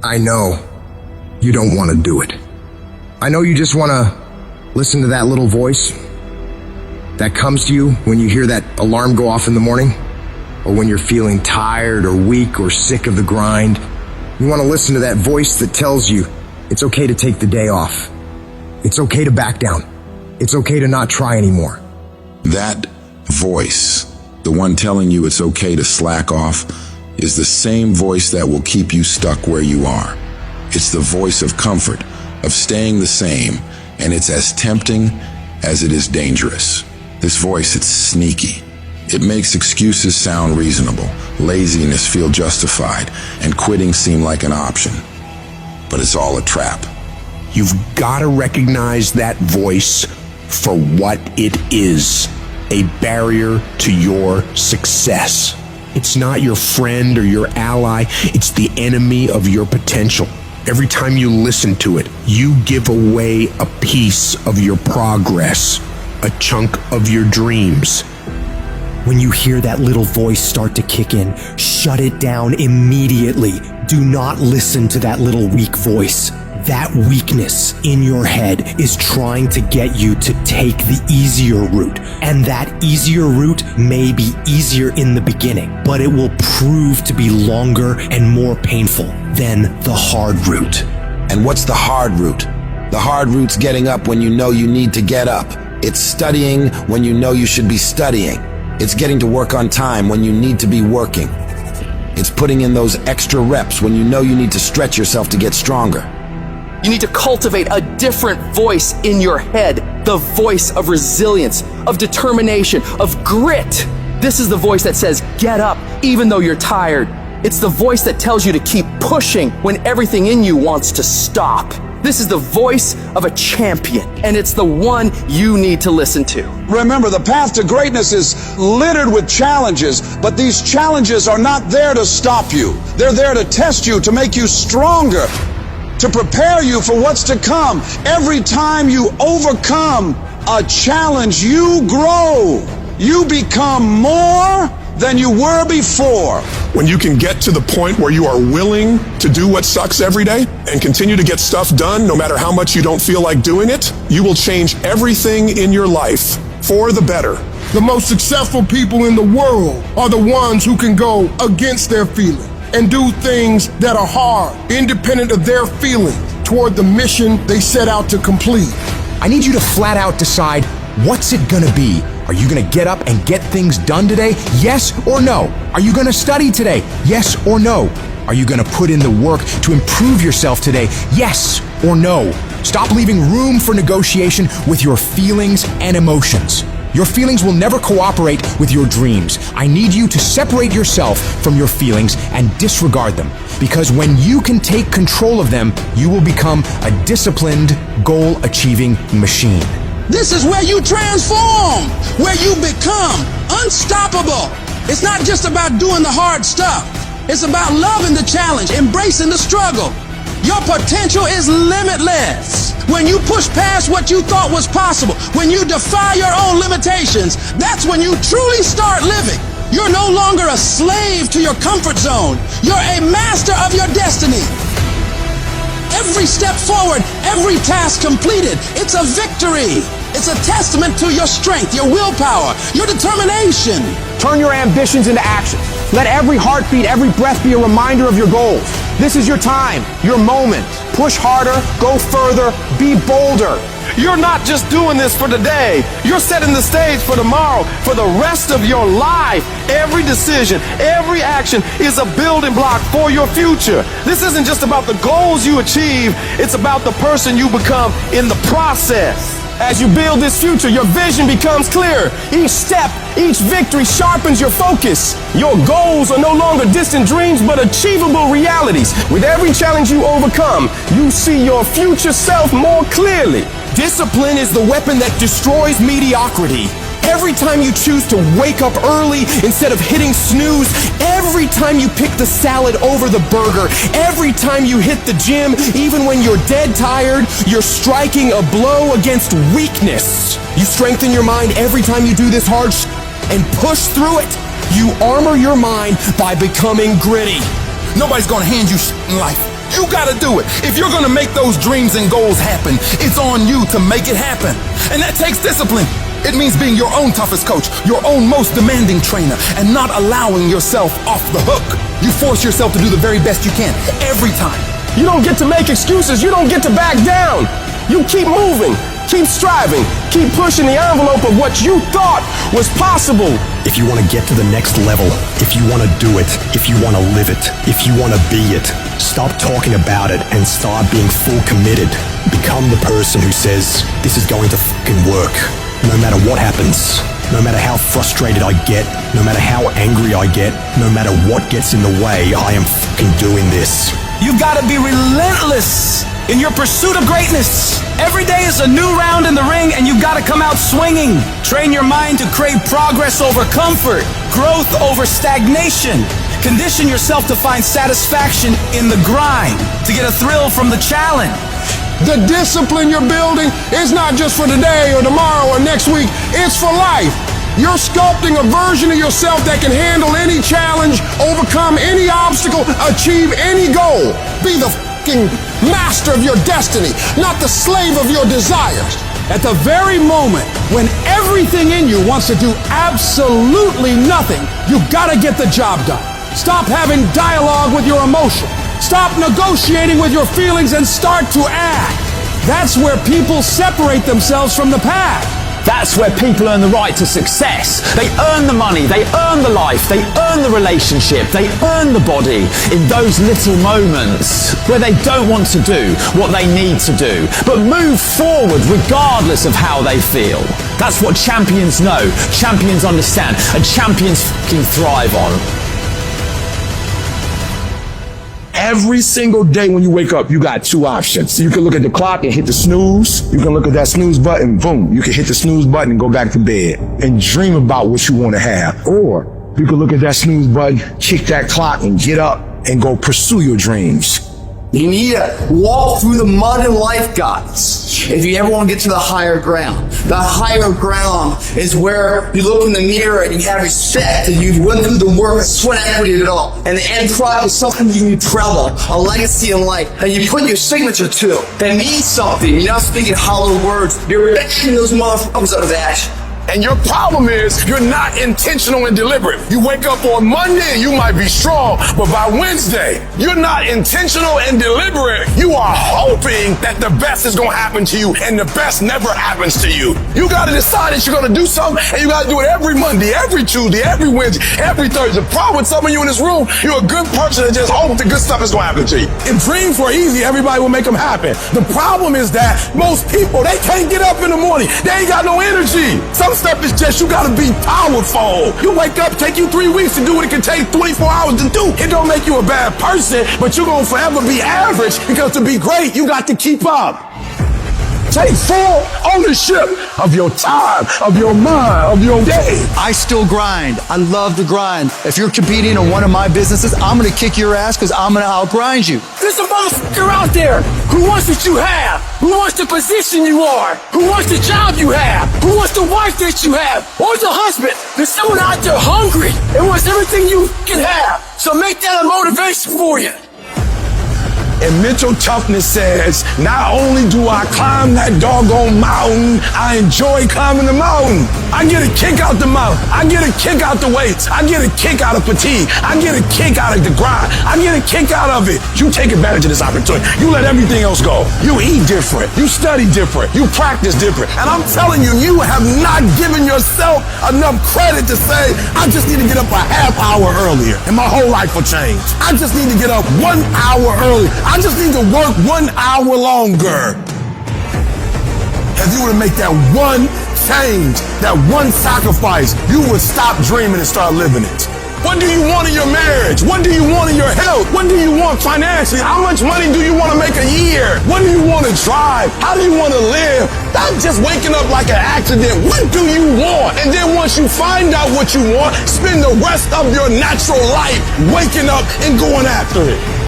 I know you don't want to do it. I know you just want to listen to that little voice that comes to you when you hear that alarm go off in the morning, or when you're feeling tired or weak or sick of the grind. You want to listen to that voice that tells you it's okay to take the day off. It's okay to back down. It's okay to not try anymore. That voice, the one telling you it's okay to slack off, is the same voice that will keep you stuck where you are. It's the voice of comfort, of staying the same, and it's as tempting as it is dangerous. This voice, it's sneaky. It makes excuses sound reasonable, laziness feel justified, and quitting seem like an option. But it's all a trap. You've got to recognize that voice for what it is, a barrier to your success. It's not your friend or your ally, it's the enemy of your potential. Every time you listen to it, you give away a piece of your progress, a chunk of your dreams. When you hear that little voice start to kick in, shut it down immediately. Do not listen to that little weak voice. That weakness in your head is trying to get you to take the easier route. And that easier route may be easier in the beginning, but it will prove to be longer and more painful than the hard route. And what's the hard route? The hard route's getting up when you know you need to get up. It's studying when you know you should be studying. It's getting to work on time when you need to be working. It's putting in those extra reps when you know you need to stretch yourself to get stronger. You need to cultivate a different voice in your head, the voice of resilience, of determination, of grit. This is the voice that says, get up, even though you're tired. It's the voice that tells you to keep pushing when everything in you wants to stop. This is the voice of a champion, and it's the one you need to listen to. Remember, the path to greatness is littered with challenges, but these challenges are not there to stop you. They're there to test you, to make you stronger, to prepare you for what's to come. Every time you overcome a challenge, you grow. You become more than you were before. When you can get to the point where you are willing to do what sucks every day and continue to get stuff done no matter how much you don't feel like doing it, you will change everything in your life for the better. The most successful people in the world are the ones who can go against their feelings and do things that are hard, independent of their feelings, toward the mission they set out to complete. I need you to flat out decide, what's it gonna be? Are you gonna get up and get things done today? Yes or no? Are you gonna study today? Yes or no? Are you gonna put in the work to improve yourself today? Yes or no? Stop leaving room for negotiation with your feelings and emotions. Your feelings will never cooperate with your dreams. I need you to separate yourself from your feelings and disregard them. Because when you can take control of them, you will become a disciplined, goal-achieving machine. This is where you transform, where you become unstoppable. It's not just about doing the hard stuff. It's about loving the challenge, embracing the struggle. Your potential is limitless. When you push past what you thought was possible, when you defy your own limitations, that's when you truly start living. You're no longer a slave to your comfort zone. You're a master of your destiny. Every step forward, every task completed, it's a victory. It's a testament to your strength, your willpower, your determination. Turn your ambitions into action. Let every heartbeat, every breath be a reminder of your goals. This is your time, your moment. Push harder, go further, be bolder. You're not just doing this for today. You're setting the stage for tomorrow, for the rest of your life. Every decision, every action is a building block for your future. This isn't just about the goals you achieve. It's about the person you become in the process. As you build this future, your vision becomes clearer. Each step, each victory sharpens your focus. Your goals are no longer distant dreams, but achievable realities. With every challenge you overcome, you see your future self more clearly. Discipline is the weapon that destroys mediocrity. Every time you choose to wake up early instead of hitting snooze, every time you pick the salad over the burger, every time you hit the gym, even when you're dead tired, you're striking a blow against weakness. You strengthen your mind every time you do this hard and push through it. You armor your mind by becoming gritty. Nobody's gonna hand you in life. You gotta do it. If you're gonna make those dreams and goals happen, it's on you to make it happen. And that takes discipline. It means being your own toughest coach, your own most demanding trainer, and not allowing yourself off the hook. You force yourself to do the very best you can, every time. You don't get to make excuses. You don't get to back down. You keep moving, keep striving, keep pushing the envelope of what you thought was possible. If you want to get to the next level, if you want to do it, if you want to live it, if you want to be it, stop talking about it and start being full committed. Become the person who says, this is going to fucking work. No matter what happens, no matter how frustrated I get, no matter how angry I get, no matter what gets in the way, I am fucking doing this. You've got to be relentless in your pursuit of greatness. Every day is a new round in the ring, and you've got to come out swinging. Train your mind to crave progress over comfort, growth over stagnation. Condition yourself to find satisfaction in the grind, to get a thrill from the challenge. The discipline you're building is not just for today or tomorrow or next week, it's for life. You're sculpting a version of yourself that can handle any challenge, overcome any obstacle, achieve any goal. Be the fucking master of your destiny, not the slave of your desires. At the very moment when everything in you wants to do absolutely nothing, you gotta get the job done. Stop having dialogue with your emotion. Stop negotiating with your feelings and start to act. That's where people separate themselves from the pack. That's where people earn the right to success. They earn the money, they earn the life, they earn the relationship, they earn the body in those little moments where they don't want to do what they need to do, but move forward regardless of how they feel. That's what champions know, champions understand, and champions fucking thrive on. Every single day when you wake up, you got two options. You can look at the clock and hit the snooze. You can look at that snooze button, boom. You can hit the snooze button and go back to bed and dream about what you want to have. Or you can look at that snooze button, kick that clock and get up and go pursue your dreams. You need to walk through the mud in life, guys, if you ever want to get to the higher ground. The higher ground is where you look in the mirror and you have respect and you went through the work, sweat equity at it all. And the end product is something you can travel, a legacy in life, and you put your signature to that means something. You're not speaking hollow words. You're making those motherfuckers out of action. And your problem is you're not intentional and deliberate. You wake up on Monday and you might be strong, but by Wednesday, you're not intentional and deliberate. You are hoping that the best is going to happen to you, and the best never happens to you. You got to decide that you're going to do something, and you got to do it every Monday, every Tuesday, every Wednesday, every Thursday. The problem with some of you in this room, you're a good person that just hopes the good stuff is going to happen to you. If dreams were easy, everybody would make them happen. The problem is that most people, they can't get up in the morning. They ain't got no energy. Some stuff is just, you gotta be powerful. You wake up, take you 3 weeks to do what it can take 24 hours to do. It don't make you a bad person, but you're gonna forever be average, because to be great, you got to keep up. Take full ownership of your time, of your mind, of your day. I still grind. I love to grind. If you're competing in one of my businesses, I'm going to kick your ass because I'm going to outgrind you. There's a motherfucker out there who wants what you have, who wants the position you are, who wants the job you have, who wants the wife that you have, or the husband. There's someone out there hungry and wants everything you can have. So make that a motivation for you. And mental toughness says, not only do I climb that doggone mountain, I enjoy climbing the mountain. I get a kick out the mountain. I get a kick out the weights. I get a kick out of fatigue. I get a kick out of the grind. I get a kick out of it. You take advantage of this opportunity. You let everything else go. You eat different. You study different. You practice different. And I'm telling you, you have not given yourself enough credit to say, I just need to get up a half hour earlier and my whole life will change. I just need to get up 1 hour early. I just need to work 1 hour longer. If you were to make that one change, that one sacrifice, you would stop dreaming and start living it. What do you want in your marriage? What do you want in your health? What do you want financially? How much money do you want to make a year? What do you want to drive? How do you want to live? Not just waking up like an accident. What do you want? And then once you find out what you want, spend the rest of your natural life waking up and going after it.